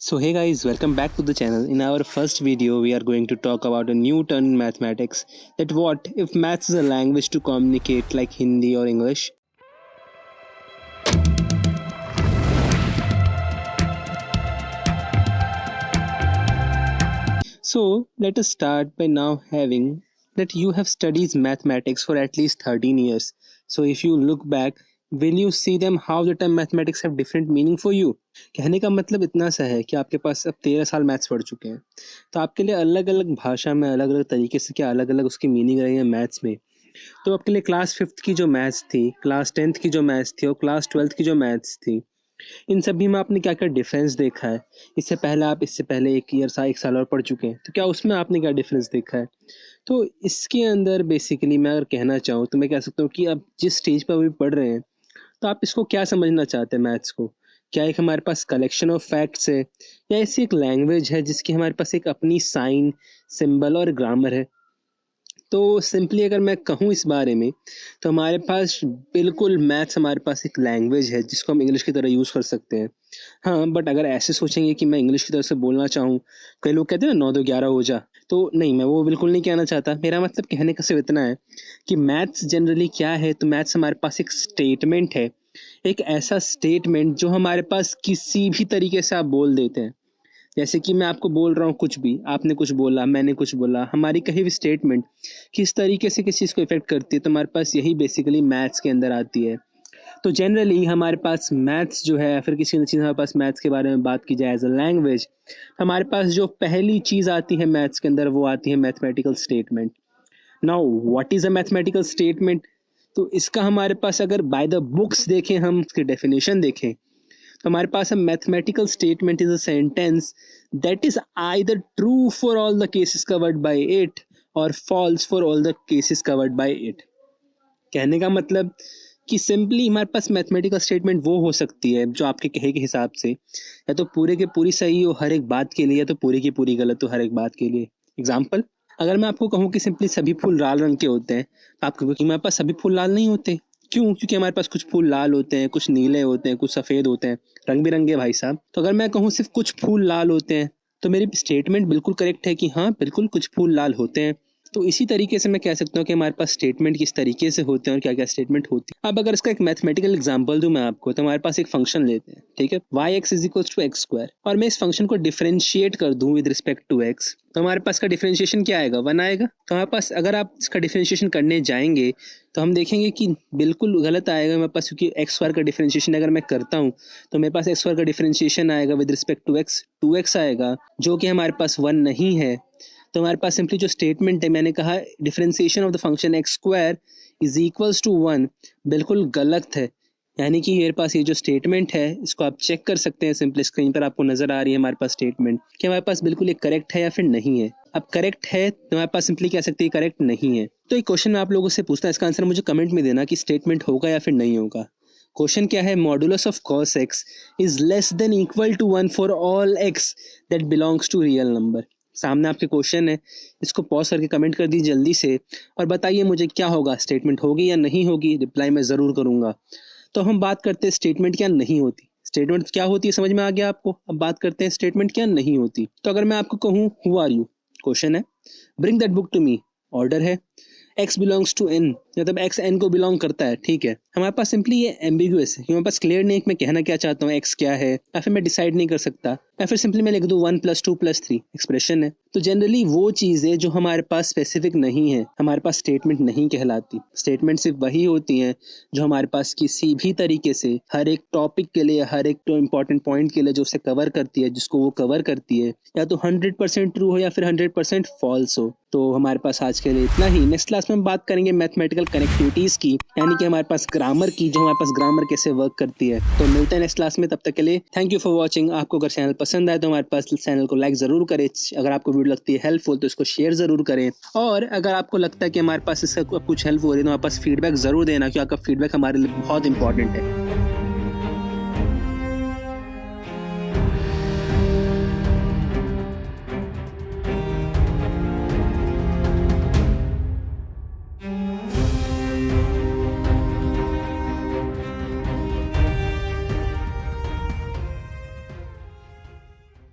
So hey guys, welcome back to the channel. In our first video, we are going to talk about a new turn in mathematics. That what if maths is a language to communicate like Hindi or English? So let us start by now having that you have studied mathematics for at least 13 years. So if you look back, will you see them how the term mathematics have different meaning for you? कहने का मतलब इतना सा है कि आपके पास अब 13 साल मैथ्स पढ़ चुके हैं, तो आपके लिए अलग अलग भाषा में अलग अलग तरीके से क्या अलग अलग उसकी मीनिंग रही है मैथ्स में। तो आपके लिए क्लास 5th की जो मैथ्स थी, क्लास 10th की जो मैथ्स थी और क्लास 12th की जो मैथ्स थी, इन सभी में आपने क्या क्या डिफरेंस देखा है। इससे पहले एक साल और पढ़ चुके हैं, तो क्या उसमें आपने क्या डिफरेंस देखा है। तो इसके अंदर बेसिकली मैं अगर कहना चाहूँ तो मैं कह सकता हूँ कि आप जिस स्टेज पर अभी पढ़ रहे हैं, तो आप इसको क्या समझना चाहते हैं मैथ्स को। क्या एक हमारे पास कलेक्शन ऑफ फैक्ट्स है, या ऐसी एक लैंग्वेज है जिसकी हमारे पास एक अपनी साइन, सिंबल और ग्रामर है। तो सिंपली अगर मैं कहूँ इस बारे में, तो हमारे पास बिल्कुल मैथ्स हमारे पास एक लैंग्वेज है जिसको हम इंग्लिश की तरह यूज़ कर सकते हैं। हाँ, बट अगर ऐसे सोचेंगे कि मैं इंग्लिश की तरह से बोलना चाहूँ, कई लोग कहते हैं ना 9 2 11 हो जा, तो नहीं, मैं वो बिल्कुल नहीं कहना चाहता। मेरा मतलब कहने का सिर्फ इतना है कि मैथ्स जनरली क्या है, तो मैथ्स हमारे पास एक स्टेटमेंट है, एक ऐसा स्टेटमेंट जो हमारे पास किसी भी तरीके से आप बोल देते हैं। जैसे कि मैं आपको बोल रहा हूँ कुछ भी, आपने कुछ बोला, मैंने कुछ बोला, हमारी कहीं भी स्टेटमेंट किस तरीके से किस चीज़ को इफेक्ट करती है, तो हमारे पास यही बेसिकली मैथ्स के अंदर आती है। तो जनरली हमारे पास मैथ्स जो है, या फिर किसी न चीज़ हमारे पास मैथ्स के बारे में बात की जाए एज अ लैंग्वेज, हमारे पास जो पहली चीज़ आती है मैथ्स के अंदर, वो आती है mathematical statement. Now what is a mathematical statement? तो इसका हमारे पास अगर बाय द बुक्स देखें, हम इसकी डेफिनेशन देखें, तो हमारे पास है mathematical statement is a sentence that is either true for all the cases covered by it or false for all the cases covered by it. कहने का मतलब कि सिंपली हमारे पास मैथमेटिकल स्टेटमेंट वो हो सकती है जो आपके कहे के हिसाब से या तो पूरे के पूरी सही हो हर एक बात के लिए, या तो पूरी की पूरी गलत हो हर एक बात के लिए। एग्जाम्पल, अगर मैं आपको कहूँ कि सिंपली सभी फूल लाल रंग के होते हैं, तो आप कहोगे कि हमारे पास सभी फूल लाल नहीं होते। क्यों? क्योंकि हमारे पास कुछ फूल लाल होते हैं, कुछ नीले होते हैं, कुछ सफ़ेद होते हैं, रंग बिरंगे भाई साहब। तो अगर मैं कहूँ सिर्फ कुछ फूल लाल होते हैं, तो मेरी स्टेटमेंट बिल्कुल करेक्ट है कि हाँ बिल्कुल कुछ फूल लाल होते हैं। तो इसी तरीके से मैं कह सकता हूँ कि हमारे पास स्टेटमेंट किस तरीके से होते हैं और क्या क्या स्टेटमेंट होती है। अब अगर इसका एक मैथमेटिकल एग्जांपल दूं मैं आपको, तो हमारे पास एक फंक्शन लेते हैं, ठीक है, y(x) = x², और मैं इस फंक्शन को डिफरेंशिएट कर दूं विद रिस्पेक्ट टू x, तो हमारे पास का डिफरेंशिएशन क्या आएगा? 1 आएगा। तो हमारे पास अगर आप इसका डिफरेंशिएशन करने जाएंगे, तो हम देखेंगे कि बिल्कुल गलत आएगा मेरे पास, क्योंकि x² का डिफरेंशिएशन अगर मैं करता हूँ, तो मेरे पास x² का डिफरेंशिएशन आएगा with respect to x 2x आएगा, जो कि हमारे पास 1 नहीं है। तो हमारे पास सिंपली जो स्टेटमेंट है, मैंने कहा differentiation of the function x² is equals to 1, बिल्कुल गलत है। यानी कि मेरे पास ये जो स्टेटमेंट है, इसको आप चेक कर सकते हैं, सिंपली स्क्रीन पर आपको नजर आ रही है हमारे पास स्टेटमेंट, कि हमारे पास बिल्कुल ये करेक्ट है या फिर नहीं है। अब करेक्ट है तो हमारे पास सिंपली कह सकते हैं करेक्ट नहीं है। तो एक क्वेश्चन मैं आप लोगों से पूछता हूँ, इसका आंसर मुझे कमेंट में देना कि स्टेटमेंट होगा या फिर नहीं होगा। क्वेश्चन क्या है? Modulus of cos x is less than equal to 1 for all x that belongs to real number. सामने आपके क्वेश्चन है, इसको पॉज करके कमेंट कर दीजिए जल्दी से और बताइए मुझे क्या होगा, स्टेटमेंट होगी या नहीं होगी। रिप्लाई मैं ज़रूर करूँगा। तो हम बात करते हैं स्टेटमेंट क्या नहीं होती। स्टेटमेंट क्या होती है समझ में आ गया आपको? अब बात करते हैं स्टेटमेंट क्या नहीं होती। तो अगर मैं आपको कहूँ हु आर यू, क्वेश्चन है, bring that book to me, order है, x बिलोंग्स टू n, मतलब x n को बिलोंग करता है, ठीक है। हमारे पास सिंपली ये एम्बिगुअस है, हमारे पास क्लियर नहीं है कि मैं कहना क्या चाहता हूँ, x क्या है, या फिर मैं डिसाइड नहीं कर सकता, या फिर सिंपली मैं लिख दूँ 1 + 2 + 3 एक्सप्रेशन है। तो जनरली वो चीज़ें जो हमारे पास स्पेसिफिक नहीं है, हमारे पास स्टेटमेंट नहीं कहलाती। स्टेटमेंट सिर्फ वही होती हैं जो हमारे पास किसी भी तरीके से हर एक टॉपिक के लिए, हर एक तो इंपॉर्टेंट पॉइंट के लिए जो उसे कवर करती है, जिसको वो कवर करती है, या तो 100% ट्रू हो या फिर 100% फॉल्स हो। तो हमारे पास आज के लिए इतना ही। नेक्स्ट क्लास में हम बात करेंगे मैथमेटिकल कनेक्टिविटीज़ की, यानी कि हमारे पास ग्रामर की, जो हमारे पास ग्रामर कैसे वर्क करती है। तो मिलते हैं नेक्स्ट क्लास में, तब तक के लिए थैंक यू फॉर वॉचिंग। आपको अगर चैनल पसंद आए तो हमारे पास चैनल को लाइक ज़रूर करें। अगर आपको वीडियो लगती है हेल्पफुल तो इसको शेयर ज़रूर करें, और अगर आपको लगता है कि हमारे पास इसका कुछ हेल्प हो रही है तो हमारे पास फीडबैक ज़रूर देना, क्योंकि आपका फीडबैक हमारे लिए बहुत इंपॉर्टेंट है।